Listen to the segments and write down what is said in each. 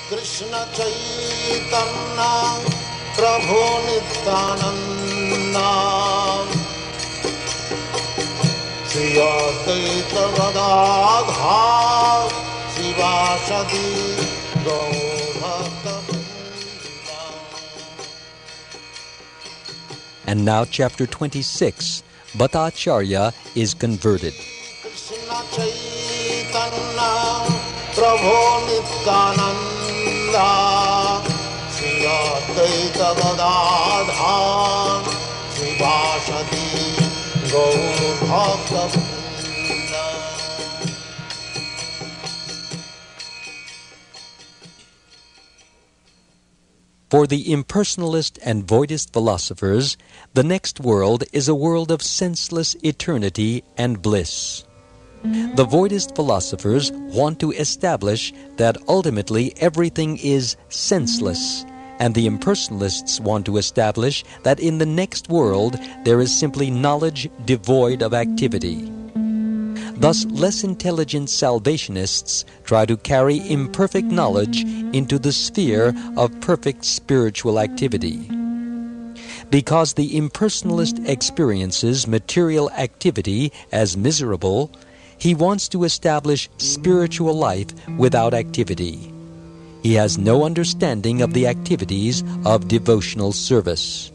Krishna Chaitanya Prabhu Nityananda Shri Advaita Gadadhar Sivasadi Gaurata. And now chapter 26, Bhattacarya is converted. Krishna Chaitanya Prabhu Nityananda Shri Advaita Gadadhar Sivasadi Gaurata. For the impersonalist and voidist philosophers, the next world is a world of senseless eternity and bliss. The voidist philosophers want to establish that ultimately everything is senseless, and the impersonalists want to establish that in the next world there is simply knowledge devoid of activity. Thus, less intelligent salvationists try to carry imperfect knowledge into the sphere of perfect spiritual activity. Because the impersonalist experiences material activity as miserable, he wants to establish spiritual life without activity. He has no understanding of the activities of devotional service.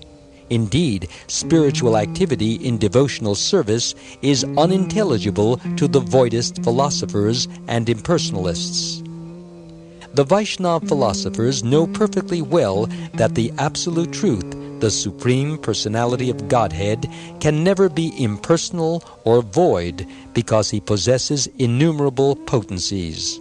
Indeed, spiritual activity in devotional service is unintelligible to the voidist philosophers and impersonalists. The Vaishnava philosophers know perfectly well that the absolute truth, the Supreme Personality of Godhead, can never be impersonal or void because he possesses innumerable potencies.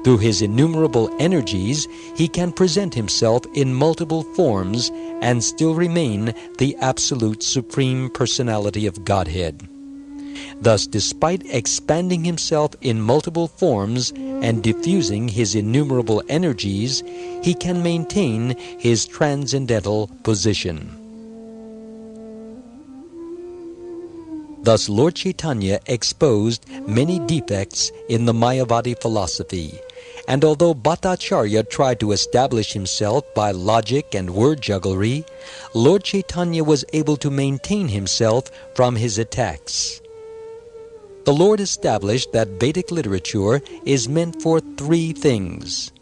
Through his innumerable energies, he can present himself in multiple forms and still remain the absolute Supreme Personality of Godhead. Thus, despite expanding himself in multiple forms and diffusing his innumerable energies, he can maintain his transcendental position. Thus, Lord Chaitanya exposed many defects in the Mayavadi philosophy, and although Bhattacarya tried to establish himself by logic and word jugglery, Lord Chaitanya was able to maintain himself from his attacks. The Lord established that Vedic literature is meant for three things: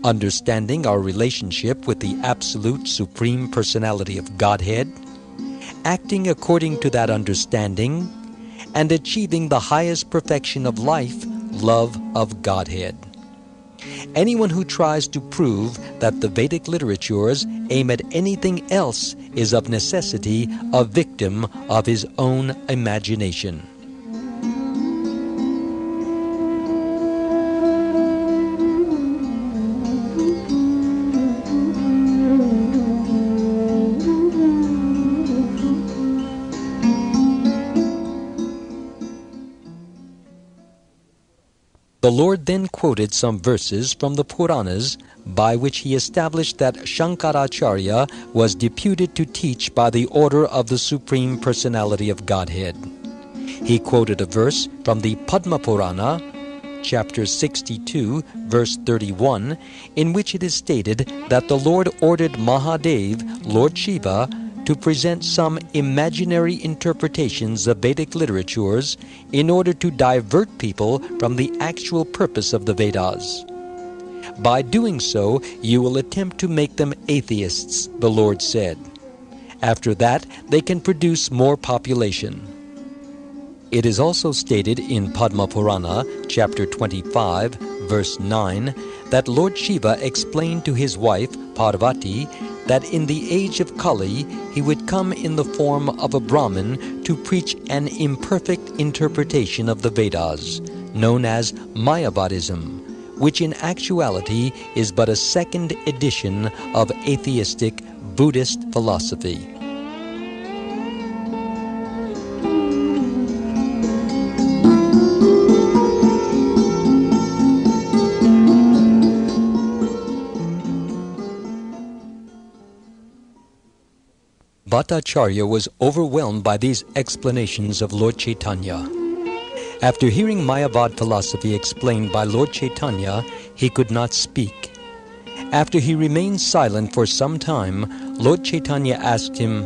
understanding our relationship with the absolute Supreme Personality of Godhead, acting according to that understanding, and achieving the highest perfection of life, love of Godhead. Anyone who tries to prove that the Vedic literatures aim at anything else is of necessity a victim of his own imagination. The Lord then quoted some verses from the Puranas by which he established that Shankaracharya was deputed to teach by the order of the Supreme Personality of Godhead. He quoted a verse from the Padma Purana, chapter 62, verse 31, in which it is stated that the Lord ordered Mahadev, Lord Shiva, to present some imaginary interpretations of Vedic literatures in order to divert people from the actual purpose of the Vedas. By doing so, you will attempt to make them atheists, the Lord said. After that, they can produce more population. It is also stated in Padma Purana, chapter 25, verse 9, that Lord Shiva explained to his wife, Parvati, that in the age of Kali, he would come in the form of a Brahmin to preach an imperfect interpretation of the Vedas, known as Mayavadism, which in actuality is but a second edition of atheistic Buddhist philosophy. Bhattacarya was overwhelmed by these explanations of Lord Chaitanya. After hearing Mayavad philosophy explained by Lord Chaitanya, he could not speak. After he remained silent for some time, Lord Chaitanya asked him,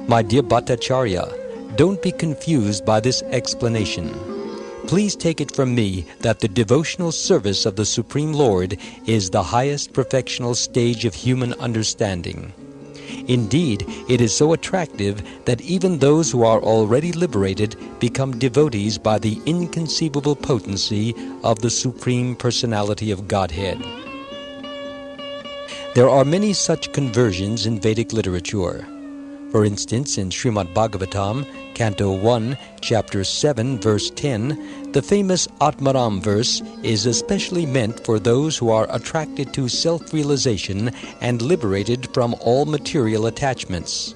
"My dear Bhattacharya, don't be confused by this explanation. Please take it from me that the devotional service of the Supreme Lord is the highest perfectional stage of human understanding. Indeed, it is so attractive that even those who are already liberated become devotees by the inconceivable potency of the Supreme Personality of Godhead." There are many such conversions in Vedic literature. For instance, in Srimad Bhagavatam, Canto 1, Chapter 7, Verse 10, the famous Atmaram verse is especially meant for those who are attracted to self-realization and liberated from all material attachments.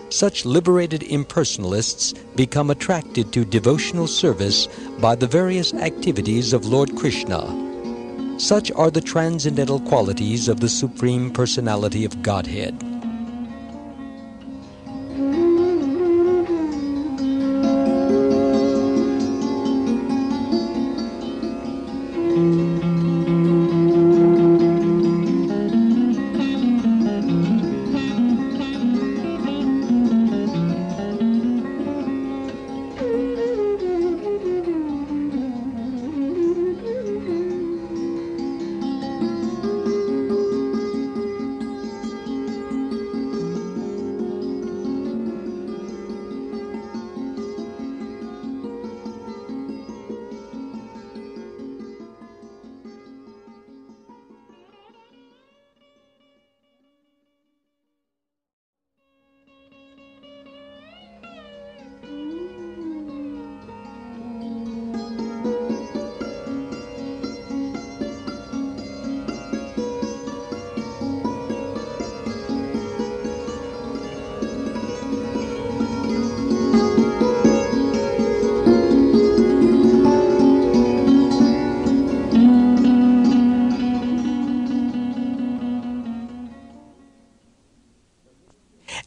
Such liberated impersonalists become attracted to devotional service by the various activities of Lord Krishna. Such are the transcendental qualities of the Supreme Personality of Godhead.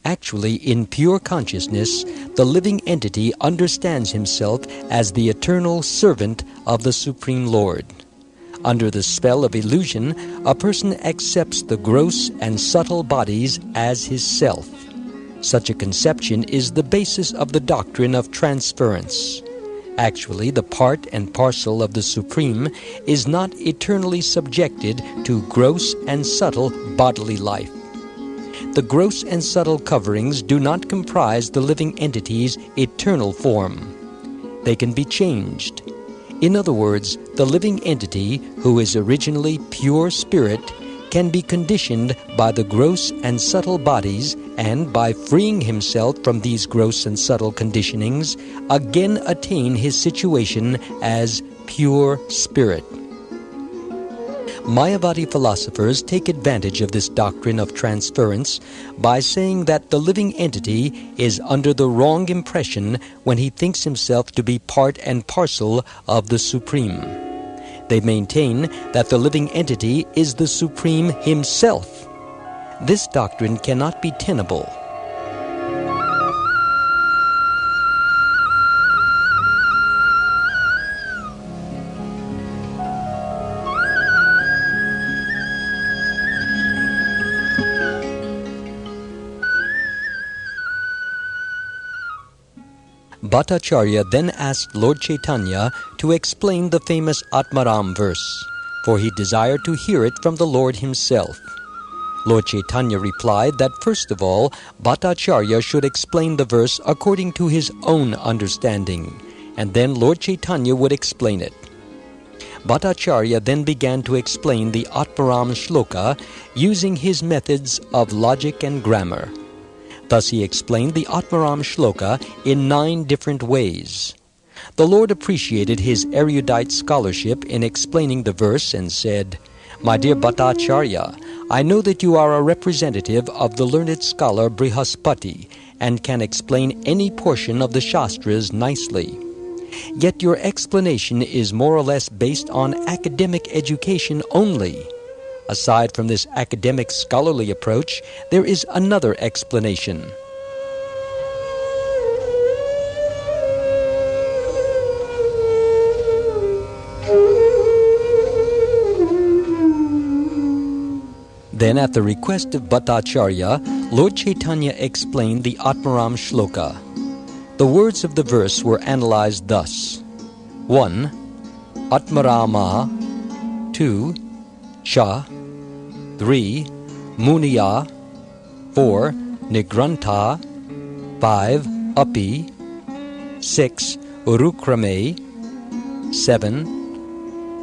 Actually, in pure consciousness, the living entity understands himself as the eternal servant of the Supreme Lord. Under the spell of illusion, a person accepts the gross and subtle bodies as his self. Such a conception is the basis of the doctrine of transference. Actually, the part and parcel of the Supreme is not eternally subjected to gross and subtle bodily life. The gross and subtle coverings do not comprise the living entity's eternal form. They can be changed. In other words, the living entity, who is originally pure spirit, can be conditioned by the gross and subtle bodies, and by freeing himself from these gross and subtle conditionings, again attain his situation as pure spirit. Mayavadi philosophers take advantage of this doctrine of transference by saying that the living entity is under the wrong impression when he thinks himself to be part and parcel of the Supreme. They maintain that the living entity is the Supreme himself. This doctrine cannot be tenable. Bhattacharya then asked Lord Chaitanya to explain the famous Atmaram verse, for he desired to hear it from the Lord himself. Lord Chaitanya replied that first of all, Bhattacharya should explain the verse according to his own understanding, and then Lord Chaitanya would explain it. Bhattacharya then began to explain the Atmaram shloka using his methods of logic and grammar. Thus he explained the Atmaram shloka in 9 different ways. The Lord appreciated his erudite scholarship in explaining the verse and said, "My dear Bhattacharya, I know that you are a representative of the learned scholar Brihaspati and can explain any portion of the Shastras nicely. Yet your explanation is more or less based on academic education only. Aside from this academic scholarly approach, there is another explanation." Then, at the request of Bhattacharya, Lord Chaitanya explained the Atmaram Shloka. The words of the verse were analyzed thus: 1. Atmarama. 2. Cha. 3. Muniya. 4. Nigrantha. 5. Api. 6. Urukrame. 7.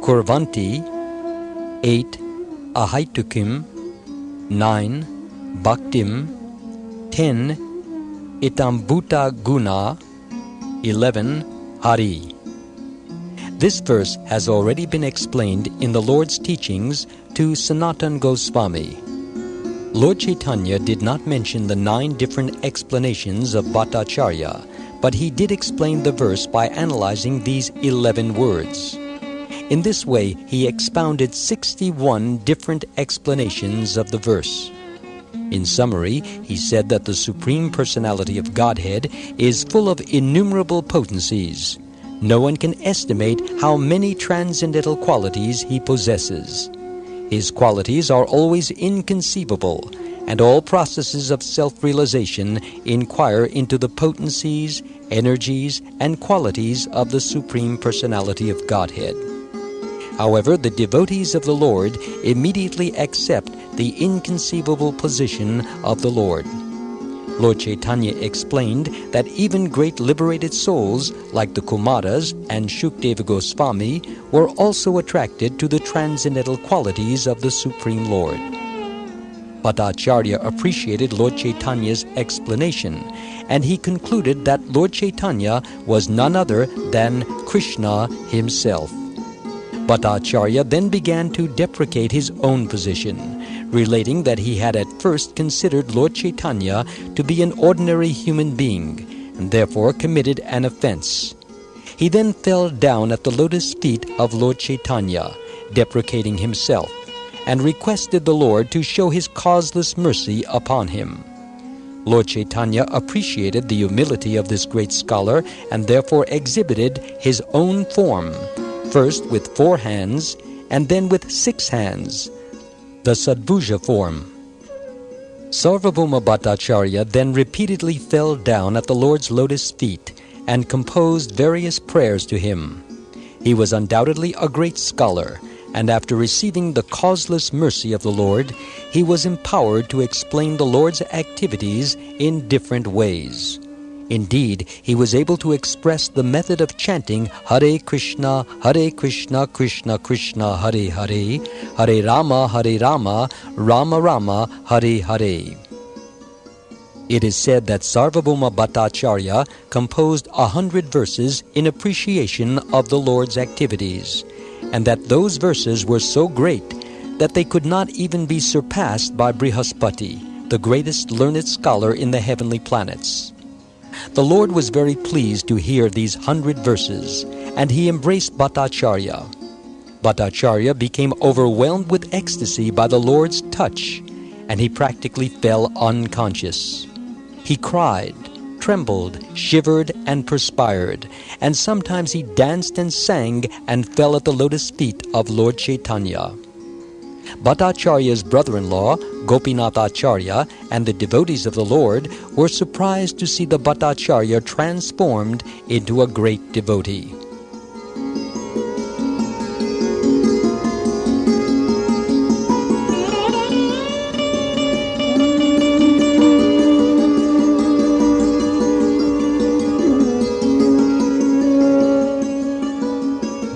Kurvanti. 8. Ahaitukim. 9. Bhaktim. 10. Itambuta Guna. 11. Hari. This verse has already been explained in the Lord's teachings to Sanatan Goswami. Lord Chaitanya did not mention the 9 different explanations of Bhattacharya, but he did explain the verse by analyzing these 11 words. In this way, he expounded 61 different explanations of the verse. In summary, he said that the Supreme Personality of Godhead is full of innumerable potencies. No one can estimate how many transcendental qualities he possesses. His qualities are always inconceivable, and all processes of self-realization inquire into the potencies, energies, and qualities of the Supreme Personality of Godhead. However, the devotees of the Lord immediately accept the inconceivable position of the Lord. Lord Chaitanya explained that even great liberated souls like the Kumaras and Shukdeva Goswami were also attracted to the transcendental qualities of the Supreme Lord. Bhattacharya appreciated Lord Chaitanya's explanation, and he concluded that Lord Chaitanya was none other than Krishna himself. Bhattacharya then began to deprecate his own position, relating that he had at first considered Lord Chaitanya to be an ordinary human being, and therefore committed an offense. He then fell down at the lotus feet of Lord Chaitanya, deprecating himself, and requested the Lord to show his causeless mercy upon him. Lord Chaitanya appreciated the humility of this great scholar and therefore exhibited his own form, first with 4 hands and then with 6 hands, the Sadbhuja form. Sarvabhauma Bhattacharya then repeatedly fell down at the Lord's lotus feet and composed various prayers to him. He was undoubtedly a great scholar, and after receiving the causeless mercy of the Lord, he was empowered to explain the Lord's activities in different ways. Indeed, he was able to express the method of chanting Hare Krishna, Krishna Krishna, Hare Hare, Hare Rama, Rama Rama, Hare Hare. It is said that Sarvabhauma Bhattacharya composed 100 verses in appreciation of the Lord's activities, and that those verses were so great that they could not even be surpassed by Brihaspati, the greatest learned scholar in the heavenly planets. The Lord was very pleased to hear these 100 verses, and he embraced Bhattacharya. Bhattacharya became overwhelmed with ecstasy by the Lord's touch, and he practically fell unconscious. He cried, trembled, shivered, and perspired, and sometimes he danced and sang and fell at the lotus feet of Lord Chaitanya. Bhattacharya's brother-in-law, Gopinathacharya, and the devotees of the Lord were surprised to see the Bhattacharya transformed into a great devotee.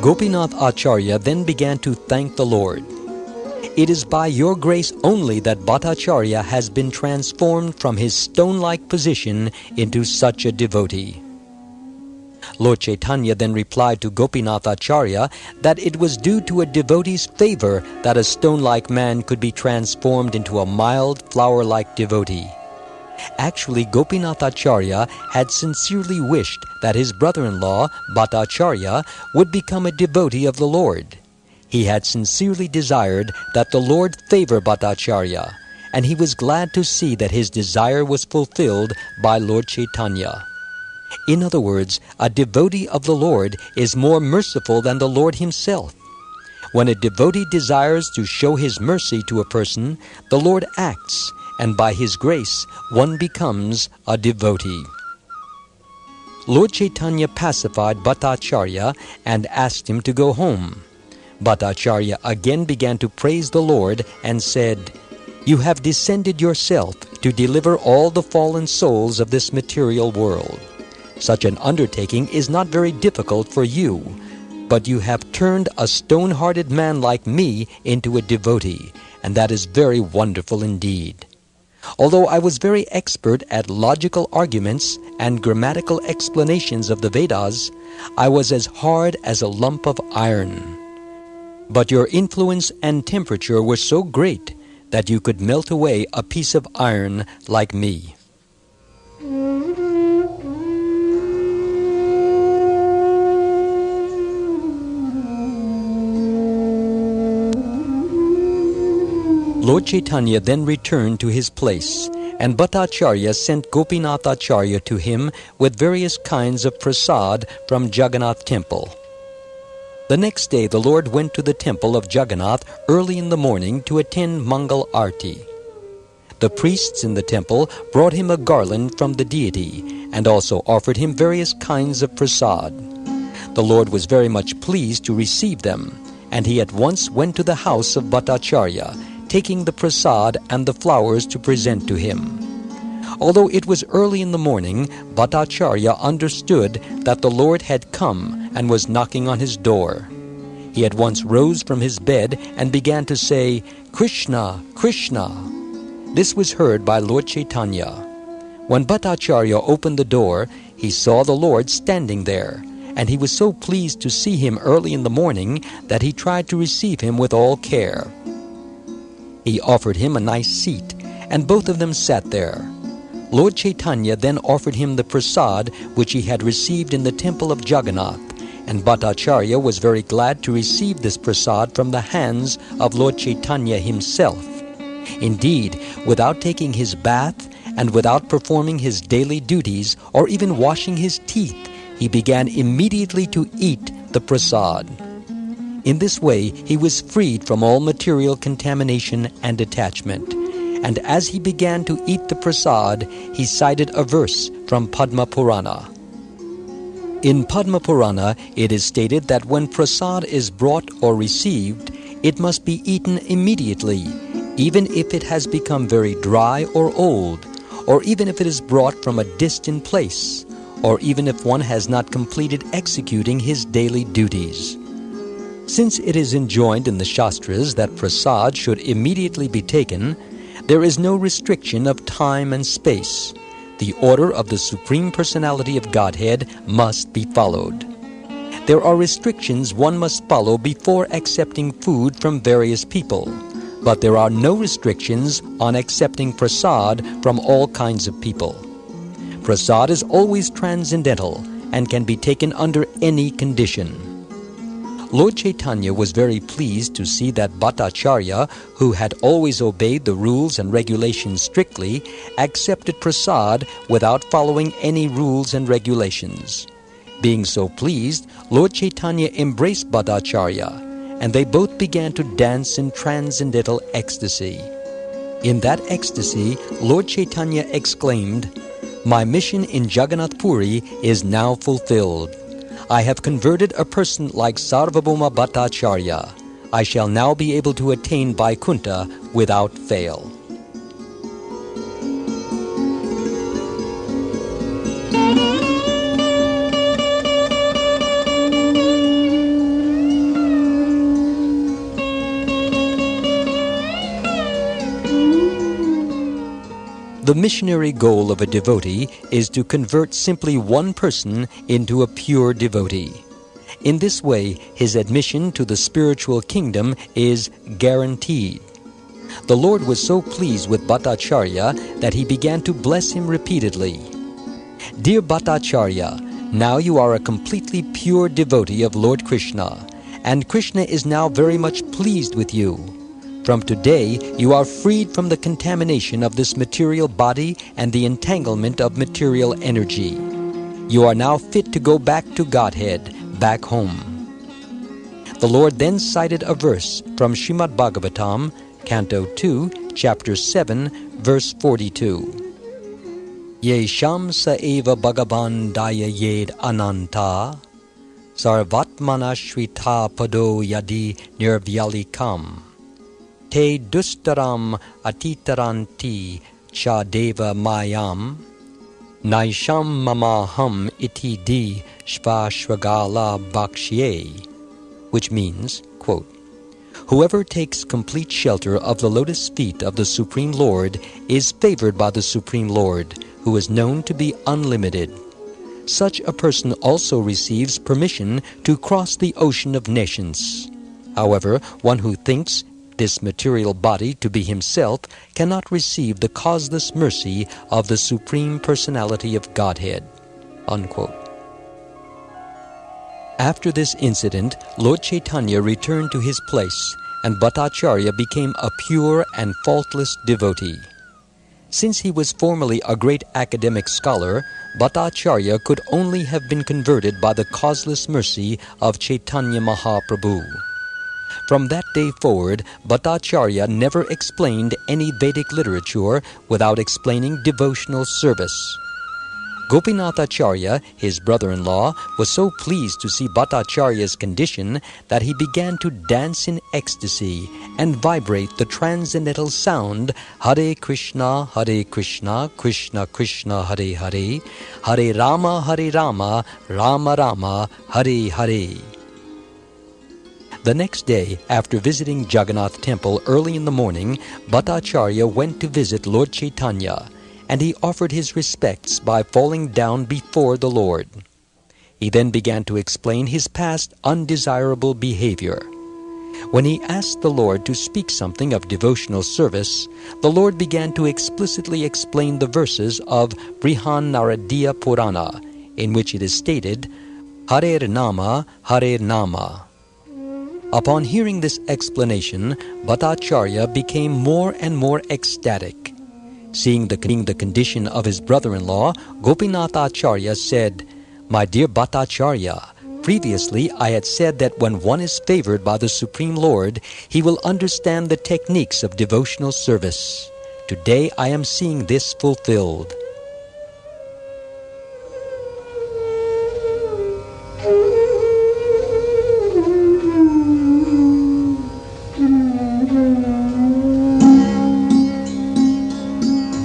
Gopinath Acharya then began to thank the Lord. It is by your grace only that Bhattacharya has been transformed from his stone-like position into such a devotee. Lord Chaitanya then replied to Gopinath Acharya that it was due to a devotee's favor that a stone-like man could be transformed into a mild, flower-like devotee. Actually, Gopinath Acharya had sincerely wished that his brother-in-law, Bhattacharya, would become a devotee of the Lord. He had sincerely desired that the Lord favor Bhattacharya, and he was glad to see that his desire was fulfilled by Lord Chaitanya. In other words, a devotee of the Lord is more merciful than the Lord himself. When a devotee desires to show his mercy to a person, the Lord acts, and by his grace one becomes a devotee. Lord Chaitanya pacified Bhattacarya and asked him to go home. Bhattacharya again began to praise the Lord and said, "You have descended yourself to deliver all the fallen souls of this material world. Such an undertaking is not very difficult for you, but you have turned a stone-hearted man like me into a devotee, and that is very wonderful indeed. Although I was very expert at logical arguments and grammatical explanations of the Vedas, I was as hard as a lump of iron. But your influence and temperature were so great that you could melt away a piece of iron like me." Lord Chaitanya then returned to his place, and Bhattacharya sent Gopinathacharya to him with various kinds of prasad from Jagannath temple. The next day the Lord went to the temple of Jagannath early in the morning to attend Mangal Arti. The priests in the temple brought him a garland from the deity and also offered him various kinds of prasad. The Lord was very much pleased to receive them, and he at once went to the house of Bhattacharya, taking the prasad and the flowers to present to him. Although it was early in the morning, Bhattacharya understood that the Lord had come and was knocking on his door. He at once rose from his bed and began to say, "Krishna, Krishna." This was heard by Lord Chaitanya. When Bhattacharya opened the door, he saw the Lord standing there, and he was so pleased to see him early in the morning that he tried to receive him with all care. He offered him a nice seat, and both of them sat there. Lord Chaitanya then offered him the prasad which he had received in the temple of Jagannath, and Bhattacharya was very glad to receive this prasad from the hands of Lord Chaitanya himself. Indeed, without taking his bath and without performing his daily duties or even washing his teeth, he began immediately to eat the prasad. In this way, he was freed from all material contamination and attachment. And as he began to eat the prasad, he cited a verse from Padma Purana. In Padma Purana, it is stated that when prasad is brought or received, it must be eaten immediately, even if it has become very dry or old, or even if it is brought from a distant place, or even if one has not completed executing his daily duties. Since it is enjoined in the Shastras that prasad should immediately be taken, there is no restriction of time and space. The order of the Supreme Personality of Godhead must be followed. There are restrictions one must follow before accepting food from various people, but there are no restrictions on accepting prasad from all kinds of people. Prasad is always transcendental and can be taken under any condition. Lord Chaitanya was very pleased to see that Bhattacharya, who had always obeyed the rules and regulations strictly, accepted prasad without following any rules and regulations. Being so pleased, Lord Chaitanya embraced Bhattacharya, and they both began to dance in transcendental ecstasy. In that ecstasy, Lord Chaitanya exclaimed, "My mission in Jagannath Puri is now fulfilled. I have converted a person like Sarvabhauma Bhattacharya. I shall now be able to attain Vaikuntha without fail." The missionary goal of a devotee is to convert simply one person into a pure devotee. In this way, his admission to the spiritual kingdom is guaranteed. The Lord was so pleased with Bhattacharya that he began to bless him repeatedly. "Dear Bhattacharya, now you are a completely pure devotee of Lord Krishna, and Krishna is now very much pleased with you. From today, you are freed from the contamination of this material body and the entanglement of material energy. You are now fit to go back to Godhead, back home." The Lord then cited a verse from Srimad Bhagavatam, Canto 2, Chapter 7, verse 42. Yesham sa eva bhagavan daya yed ananta, sarvatmana shrita pado yadi nirvyalikam, te dustaram atitaranti cha deva mayam, naisham mamaham iti di shvashvagala bhakshye, which means, quote, whoever takes complete shelter of the lotus feet of the Supreme Lord is favored by the Supreme Lord, who is known to be unlimited. Such a person also receives permission to cross the ocean of nations. However, one who thinks this material body to be himself cannot receive the causeless mercy of the Supreme Personality of Godhead. Unquote. After this incident, Lord Chaitanya returned to his place, and Bhattacarya became a pure and faultless devotee. Since he was formerly a great academic scholar, Bhattacarya could only have been converted by the causeless mercy of Chaitanya Mahaprabhu. From that day forward, Bhattacarya never explained any Vedic literature without explaining devotional service. Gopinathacharya, his brother-in-law, was so pleased to see Bhattacharya's condition that he began to dance in ecstasy and vibrate the transcendental sound Hare Krishna, Krishna Krishna, Hare Hare, Hare Rama, Rama Rama, Hare Hare. The next day, after visiting Jagannath Temple early in the morning, Bhattacharya went to visit Lord Chaitanya, and he offered his respects by falling down before the Lord. He then began to explain his past undesirable behavior. When he asked the Lord to speak something of devotional service, the Lord began to explicitly explain the verses of Brihan Naradiya Purana, in which it is stated, Hare Nama, Hare Nama. Upon hearing this explanation, Bhattacharya became more and more ecstatic. Seeing the condition of his brother-in-law, Gopinathacharya said, My dear Bhattacharya, previously I had said that when one is favored by the Supreme Lord, he will understand the techniques of devotional service. Today I am seeing this fulfilled.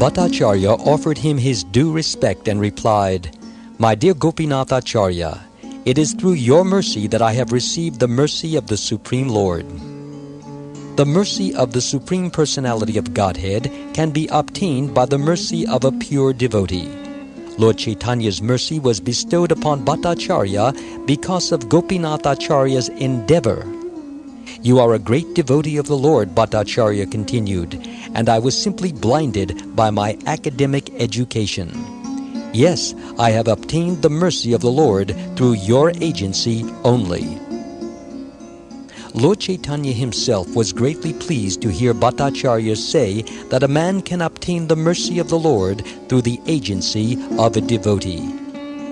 Bhattacharya offered him his due respect and replied, My dear Gopinathacharya, it is through your mercy that I have received the mercy of the Supreme Lord. The mercy of the Supreme Personality of Godhead can be obtained by the mercy of a pure devotee. Lord Chaitanya's mercy was bestowed upon Bhattacharya because of Gopinathacharya's endeavor. You are a great devotee of the Lord, Bhattacharya continued, and I was simply blinded by my academic education. Yes, I have obtained the mercy of the Lord through your agency only. Lord Chaitanya himself was greatly pleased to hear Bhattacharya say that a man can obtain the mercy of the Lord through the agency of a devotee.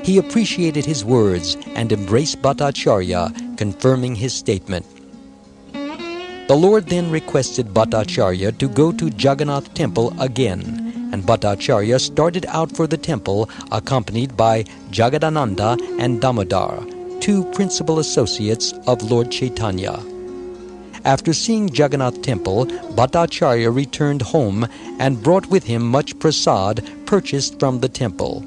He appreciated his words and embraced Bhattacharya, confirming his statement. The Lord then requested Bhattacharya to go to Jagannath Temple again, and Bhattacharya started out for the temple accompanied by Jagadananda and Damodar, two principal associates of Lord Chaitanya. After seeing Jagannath Temple, Bhattacharya returned home and brought with him much prasad purchased from the temple.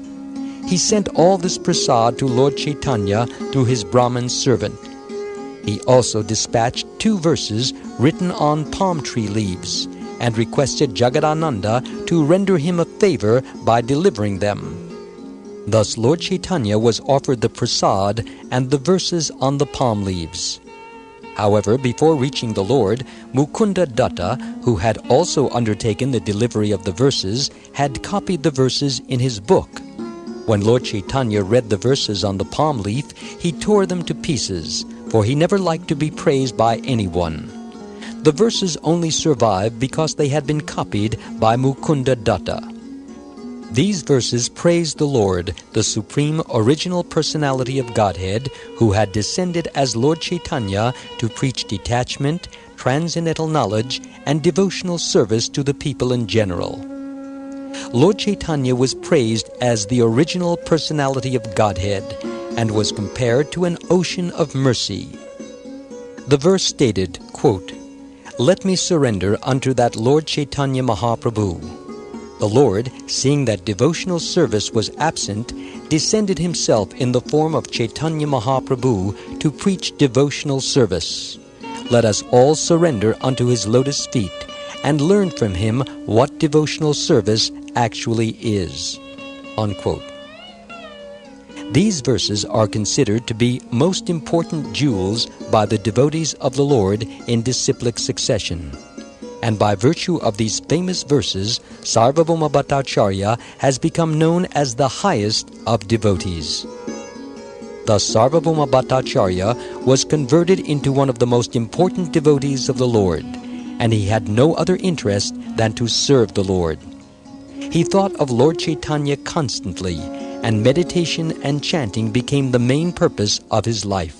He sent all this prasad to Lord Chaitanya through his Brahmin servant. He also dispatched 2 verses written on palm tree leaves and requested Jagadananda to render him a favor by delivering them. Thus Lord Chaitanya was offered the prasad and the verses on the palm leaves. However, before reaching the Lord, Mukunda Datta, who had also undertaken the delivery of the verses, had copied the verses in his book. When Lord Chaitanya read the verses on the palm leaf, he tore them to pieces, for he never liked to be praised by anyone. The verses only survived because they had been copied by Mukunda Datta. These verses praise the Lord, the Supreme Original Personality of Godhead, who had descended as Lord Chaitanya to preach detachment, transcendental knowledge, and devotional service to the people in general. Lord Chaitanya was praised as the original personality of Godhead and was compared to an ocean of mercy. The verse stated, quote, "Let me surrender unto that Lord Chaitanya Mahaprabhu." The Lord, seeing that devotional service was absent, descended himself in the form of Chaitanya Mahaprabhu to preach devotional service. Let us all surrender unto his lotus feet and learn from him what devotional service actually is. Unquote. These verses are considered to be most important jewels by the devotees of the Lord in disciplic succession. And by virtue of these famous verses, Sarvabhauma Bhattacharya has become known as the highest of devotees. Thus Sarvabhauma Bhattacharya was converted into one of the most important devotees of the Lord, and he had no other interest than to serve the Lord. He thought of Lord Chaitanya constantly, and meditation and chanting became the main purpose of his life.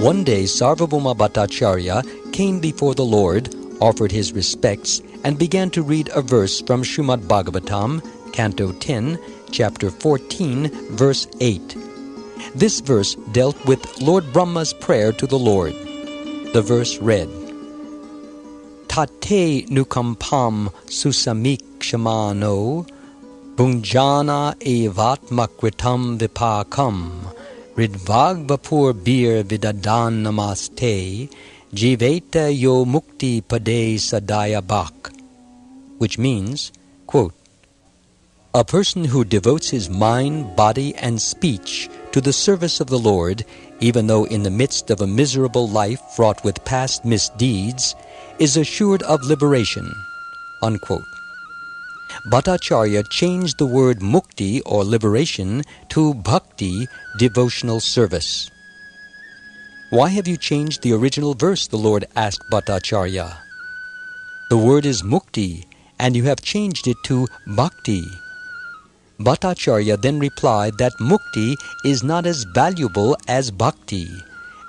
One day Sarvabhauma Bhattacharya came before the Lord, offered his respects, and began to read a verse from Srimad Bhagavatam, Canto 10, Chapter 14, Verse 8. This verse dealt with Lord Brahma's prayer to the Lord. The verse read, Tate nukampam susamikshmano bhunjana evatmakritam vipakam ridvagbapur bir vidadan namaste jiveta yo mukti pade sadaya bhak, which means, quote, a person who devotes his mind, body, and speech to the service of the Lord, even though in the midst of a miserable life fraught with past misdeeds, is assured of liberation, unquote. Bhattacharya changed the word mukti, or liberation, to bhakti, devotional service. Why have you changed the original verse? The Lord asked Bhattacharya. The word is mukti, and you have changed it to bhakti. Bhattacharya then replied that mukti is not as valuable as bhakti,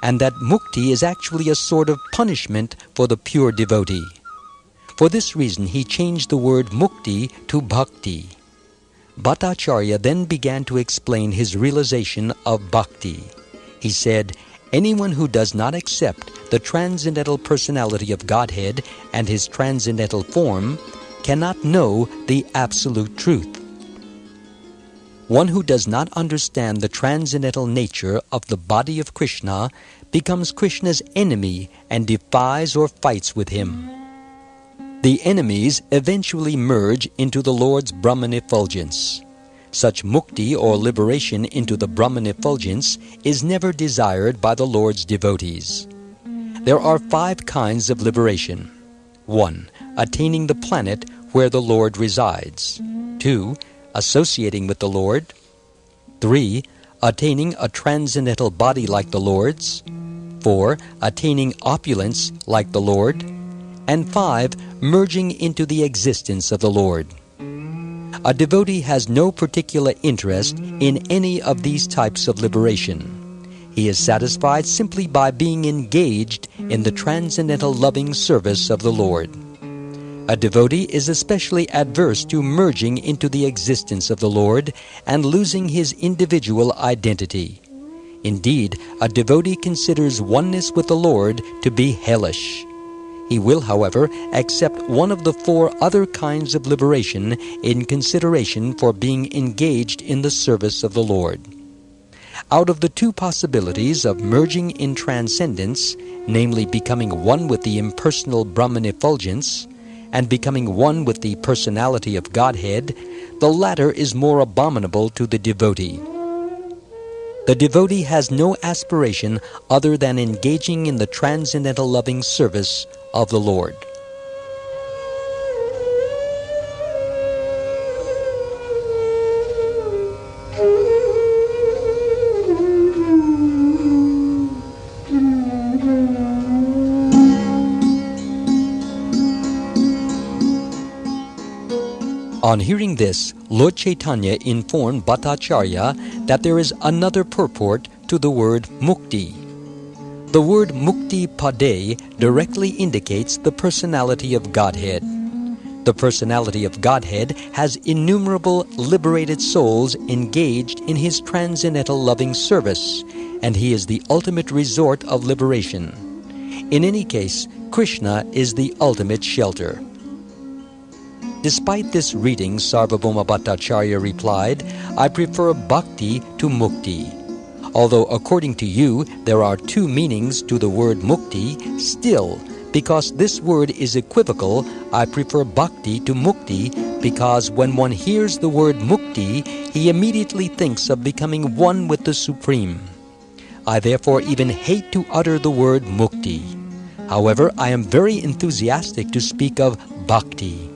and that mukti is actually a sort of punishment for the pure devotee. For this reason he changed the word mukti to bhakti. Bhattacharya then began to explain his realization of bhakti. He said, anyone who does not accept the transcendental personality of Godhead and his transcendental form cannot know the absolute truth. One who does not understand the transcendental nature of the body of Krishna becomes Krishna's enemy and defies or fights with him. The enemies eventually merge into the Lord's Brahman effulgence. Such mukti, or liberation into the Brahman effulgence, is never desired by the Lord's devotees. There are 5 kinds of liberation. 1. Attaining the planet where the Lord resides. 2. Associating with the Lord. 3. Attaining a transcendental body like the Lord's. 4. Attaining opulence like the Lord. And 5. Merging into the existence of the Lord. A devotee has no particular interest in any of these types of liberation. He is satisfied simply by being engaged in the transcendental loving service of the Lord. A devotee is especially adverse to merging into the existence of the Lord and losing his individual identity. Indeed, a devotee considers oneness with the Lord to be hellish. He will, however, accept one of the 4 other kinds of liberation in consideration for being engaged in the service of the Lord. Out of the 2 possibilities of merging in transcendence, namely becoming one with the impersonal Brahman effulgence, and becoming one with the personality of Godhead, the latter is more abominable to the devotee. The devotee has no aspiration other than engaging in the transcendental loving service of the Lord. On hearing this, Lord Chaitanya informed Bhattacarya that there is another purport to the word mukti. The word mukti pade directly indicates the personality of Godhead. The personality of Godhead has innumerable liberated souls engaged in his transcendental loving service, and he is the ultimate resort of liberation. In any case, Krishna is the ultimate shelter. Despite this reading, Sarvabhauma Bhattacharya replied, I prefer bhakti to mukti. Although according to you there are two meanings to the word mukti, still, because this word is equivocal, I prefer bhakti to mukti, because when one hears the word mukti, he immediately thinks of becoming one with the Supreme. I therefore even hate to utter the word mukti. However, I am very enthusiastic to speak of bhakti.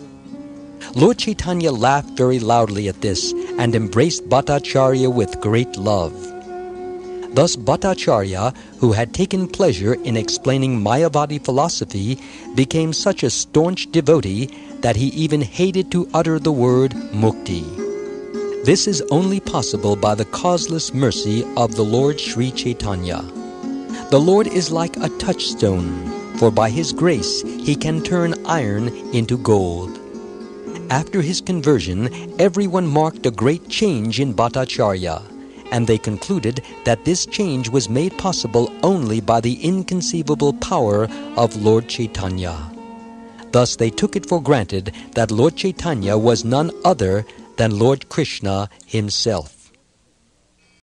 Lord Chaitanya laughed very loudly at this and embraced Bhattacharya with great love. Thus Bhattacharya, who had taken pleasure in explaining Mayavadi philosophy, became such a staunch devotee that he even hated to utter the word mukti. This is only possible by the causeless mercy of the Lord Sri Chaitanya. The Lord is like a touchstone, for by his grace he can turn iron into gold. After his conversion, everyone marked a great change in Bhattacharya, and they concluded that this change was made possible only by the inconceivable power of Lord Chaitanya. Thus they took it for granted that Lord Chaitanya was none other than Lord Krishna himself.